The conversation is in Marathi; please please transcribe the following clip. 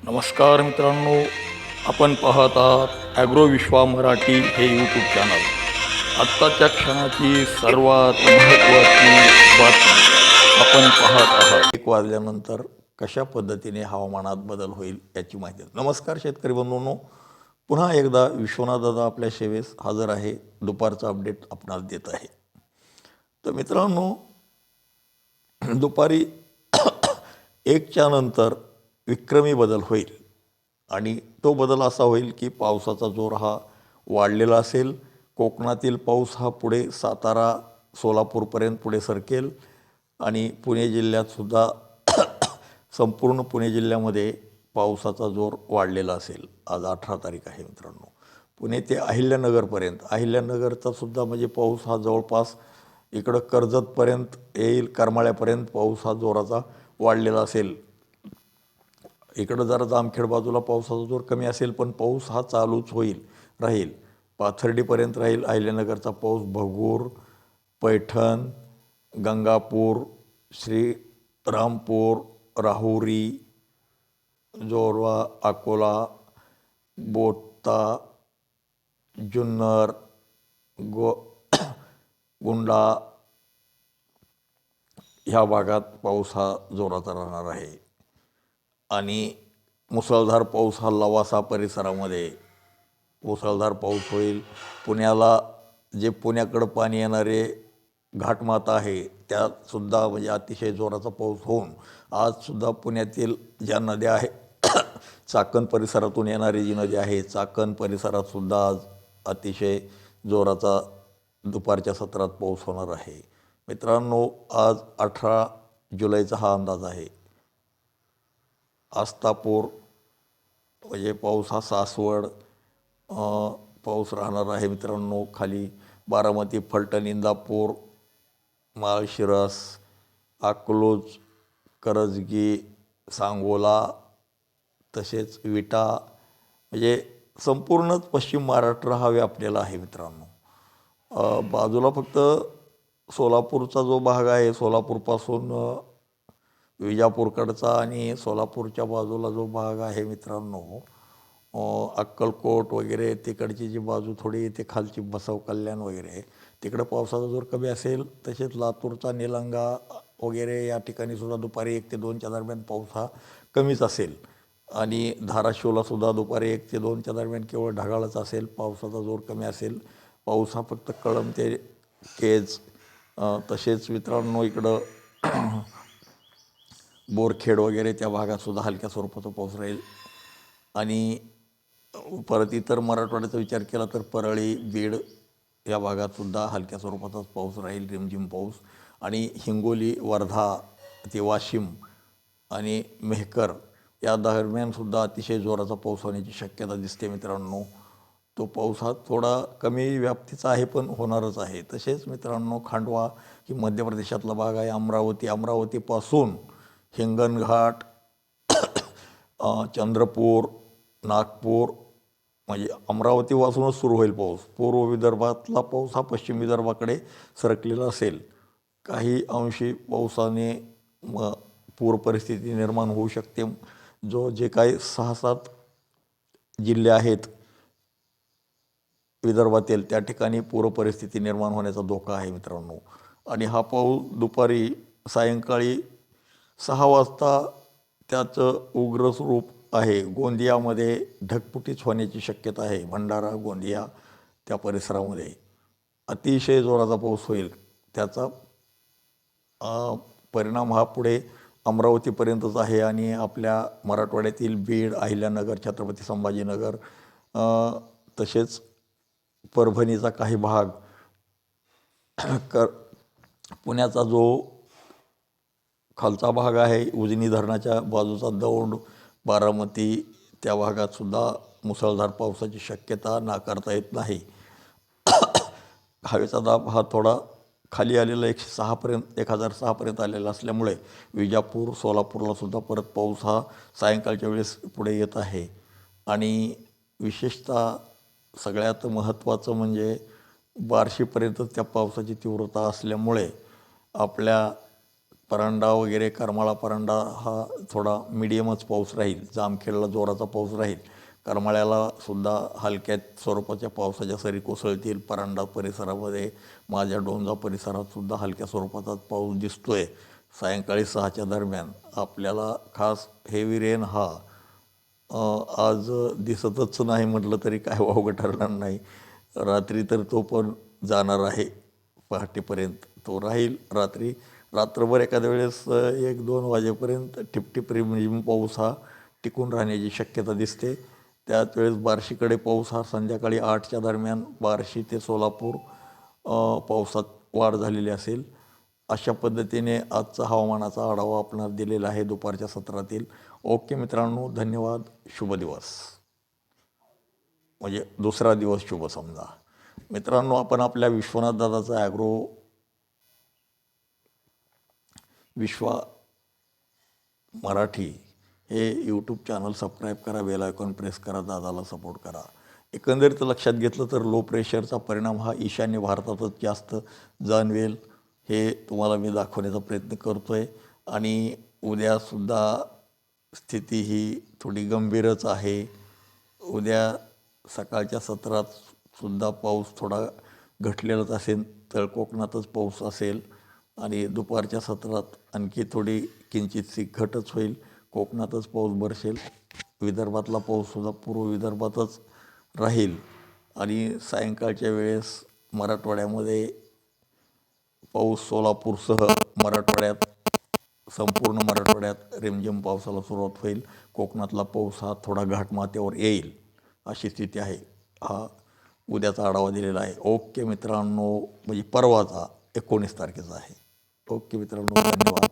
नमस्कार मित्रांनो, आपण पाहत आहात ॲग्रो विश्वा मराठी हे यूट्यूब चॅनल. आत्ताच्या क्षणाची सर्वात महत्त्वाची बातमी आपण पाहत आहात. 1 वाजल्यानंतर कशा पद्धतीने हवामानात बदल होईल याची माहिती. नमस्कार शेतकरी बंधूंनो, पुन्हा एकदा विश्वनाथ दादा आपल्या सेवेस हजर आहे. दुपारचा अपडेट आपणास देत आहे. तर मित्रांनो, दुपारी 1च्या नंतर विक्रमी बदल होईल आणि तो बदल असा होईल की पावसाचा जोर हा वाढलेला असेल. कोकणातील पाऊस हा पुढे सातारा सोलापूरपर्यंत पुढे सरकेल आणि पुणे जिल्ह्यातसुद्धा संपूर्ण पुणे जिल्ह्यामध्ये पावसाचा जोर वाढलेला असेल. आज 18 तारीख आहे मित्रांनो. पुणे ते अहिल्यानगरपर्यंत, अहिल्यानगरचासुद्धा म्हणजे पाऊस हा जवळपास इकडं कर्जतपर्यंत येईल. करमाळ्यापर्यंत पाऊस हा जोराचा वाढलेला असेल. इकडं जरा जामखेड बाजूला पावसाचा जोर कमी असेल, पण पाऊस हा चालूच राहील. पाथर्डीपर्यंत राहील अहिल्यानगरचा पाऊस. भगूर, पैठण, गंगापूर, श्रीरामपूर, राहुरी, जोरवा, अकोला, बोथा, जुन्नर, गुंडा ह्या भागात पाऊस हा जोराचा राहणार आहे. आणि मुसळधार पाऊस हा लवासा परिसरामध्ये मुसळधार पाऊस होईल. पुण्याला जे पुण्याकडं पाणी येणारे घाटमाता आहे त्यातसुद्धा म्हणजे अतिशय जोराचा पाऊस होऊन आजसुद्धा पुण्यातील ज्या नद्या आहे चाकण परिसरातून येणारी जी नदी आहे, चाकण परिसरातसुद्धा आज अतिशय जोराचा दुपारच्या सत्रात पाऊस होणार आहे. मित्रांनो, आज 18 जुलैचा हा अंदाज आहे. आस्तापूर म्हणजे पाऊस हा सासवड पाऊस राहणार आहे मित्रांनो. खाली बारामती, फलटण, इंदापूर, माळशिरस, अकलूज, करजगी, सांगोला, तसेच विटा म्हणजे संपूर्णच पश्चिम महाराष्ट्र हा व्यापलेला आहे मित्रांनो. बाजूला फक्त सोलापूरचा जो भाग आहे, सोलापूरपासून विजापूरकडचा आणि सोलापूरच्या बाजूला जो भाग आहे मित्रांनो, अक्कलकोट वगैरे तिकडची जी बाजू थोडी ते खालची बसव कल्याण वगैरे तिकडं पावसाचा जोर कमी असेल. तसेच लातूरचा निलंगा वगैरे या ठिकाणीसुद्धा दुपारी 1 ते 2च्या दरम्यान पाऊस हा कमीच असेल. आणि धाराशिवलासुद्धा दुपारी 1 ते 2च्या दरम्यान केवळ ढगाळच असेल. पावसाचा जोर कमी असेल. पाऊस हा फक्त कळंब ते केज, तसेच मित्रांनो इकडं बोरखेड वगैरे त्या भागातसुद्धा हलक्या स्वरूपाचा पाऊस राहील. आणि परत इतर मराठवाड्याचा विचार केला तर परळी, बीड या भागातसुद्धा हलक्या स्वरूपाचाच पाऊस राहील, रिमझिम पाऊस. आणि हिंगोली, वर्धा ते वाशिम आणि मेहकर या दरम्यानसुद्धा अतिशय जोराचा पाऊस होण्याची शक्यता दिसते मित्रांनो. तो पाऊस हा थोडा कमी व्याप्तीचा आहे पण होणारच आहे. तसेच मित्रांनो, खांडवा ही मध्य प्रदेशातला भाग आहे. अमरावतीपासून हिंगणघाट, चंद्रपूर, नागपूर म्हणजे अमरावतीपासूनच सुरू होईल पाऊस. पूर्व विदर्भातला पाऊस हा पश्चिम विदर्भाकडे सरकलेला असेल. काही अंशी पावसाने पूर परिस्थिती निर्माण होऊ शकते. जे काही 6-7 जिल्हे आहेत विदर्भातील त्या ठिकाणी पूर परिस्थिती निर्माण होण्याचा धोका आहे मित्रांनो. आणि हा पाऊस दुपारी सायंकाळी 6 वाजता त्याचं उग्र स्वरूप आहे. गोंदियामध्ये ढगफुटीच होण्याची शक्यता आहे. भंडारा, गोंदिया त्या परिसरामध्ये अतिशय जोराचा पाऊस होईल. त्याचा परिणाम हा पुढे अमरावतीपर्यंतच आहे आणि आपल्या मराठवाड्यातील बीड, अहिल्यानगर, छत्रपती संभाजीनगर, तसेच परभणीचा काही भाग, पुण्याचा जो खालचा भाग आहे, उजनी धरणाच्या बाजूचा दौंड, बारामती त्या भागातसुद्धा मुसळधार पावसाची शक्यता नाकारता येत नाही. हवेचा दाब हा थोडा खाली आलेला 1006पर्यंत आलेला असल्यामुळे विजापूर, सोलापूरलासुद्धा परत पाऊस हा सायंकाळच्या वेळेस पुढे येत आहे. आणि विशेषतः सगळ्यात महत्त्वाचं म्हणजे बार्शीपर्यंत त्या पावसाची तीव्रता असल्यामुळे आपल्या परांडा वगैरे करमाळा परांडा हा थोडा मिडियमच पाऊस राहील. जामखेडला जोराचा पाऊस राहील. करमाळ्याला सुद्धा हलक्यात स्वरूपाच्या पावसाच्या सरी कोसळतील. परांडा परिसरामध्ये माझ्या डोंजा परिसरात सुद्धा हलक्या स्वरूपाचा पाऊस दिसतोय. सायंकाळी 6च्या दरम्यान आपल्याला खास हेवी रेन हा आज दिसतच नाही म्हटलं तरी काय वावगं ठरणार नाही. रात्री तर तो पण जाणार आहे. पहाटेपर्यंत तो राहील. रात्रभर एखाद्या वेळेस 1-2 वाजेपर्यंत टिपटिप रिमझिम पाऊस हा टिकून राहण्याची शक्यता दिसते. त्याच वेळेस बार्शीकडे पाऊस हा संध्याकाळी 8च्या दरम्यान बार्शी ते सोलापूर पावसात वाढ झालेली असेल. अशा पद्धतीने आजचा हवामानाचा आढावा आपणास दिलेला आहे दुपारच्या सत्रातील. ओके मित्रांनो, धन्यवाद. शुभ दिवस. म्हणजे दुसरा दिवस शुभ समजा. मित्रांनो, आपण आपल्या विश्वनाथ दादाचा विश्वा मराठी हे यूट्यूब चॅनल सबस्क्राईब करा, बेल आयकॉन प्रेस करा, दादाला सपोर्ट करा. एकंदरीत लक्षात घेतलं तर लो प्रेशरचा परिणाम हा ईशान्य भारतातच जास्त जाणवेल हे तुम्हाला मी दाखवण्याचा प्रयत्न करतो आहे. आणि उद्यासुद्धा स्थिती ही थोडी गंभीरच आहे. उद्या सकाळच्या सत्रात सुद्धा पाऊस थोडा घटलेलाच असेल. तळकोकणातच पाऊस असेल आणि दुपारच्या सत्रात आणखी थोडी किंचितशी घटच होईल. कोकणातच पाऊस बरसेल. विदर्भातला पाऊससुद्धा पूर्व विदर्भातच राहील. आणि सायंकाळच्या वेळेस मराठवाड्यामध्ये पाऊस सोलापूरसह मराठवाड्यात संपूर्ण मराठवाड्यात रिमझिम पावसाला सुरुवात होईल. कोकणातला पाऊस हा थोडा घाटमाथ्यावर येईल अशी स्थिती आहे. हा उद्याचा आढावा दिलेला आहे. ओके मित्रांनो, म्हणजे परवाचा 19 तारखेचा आहे. ओके मित्रांनो, धन्यवाद.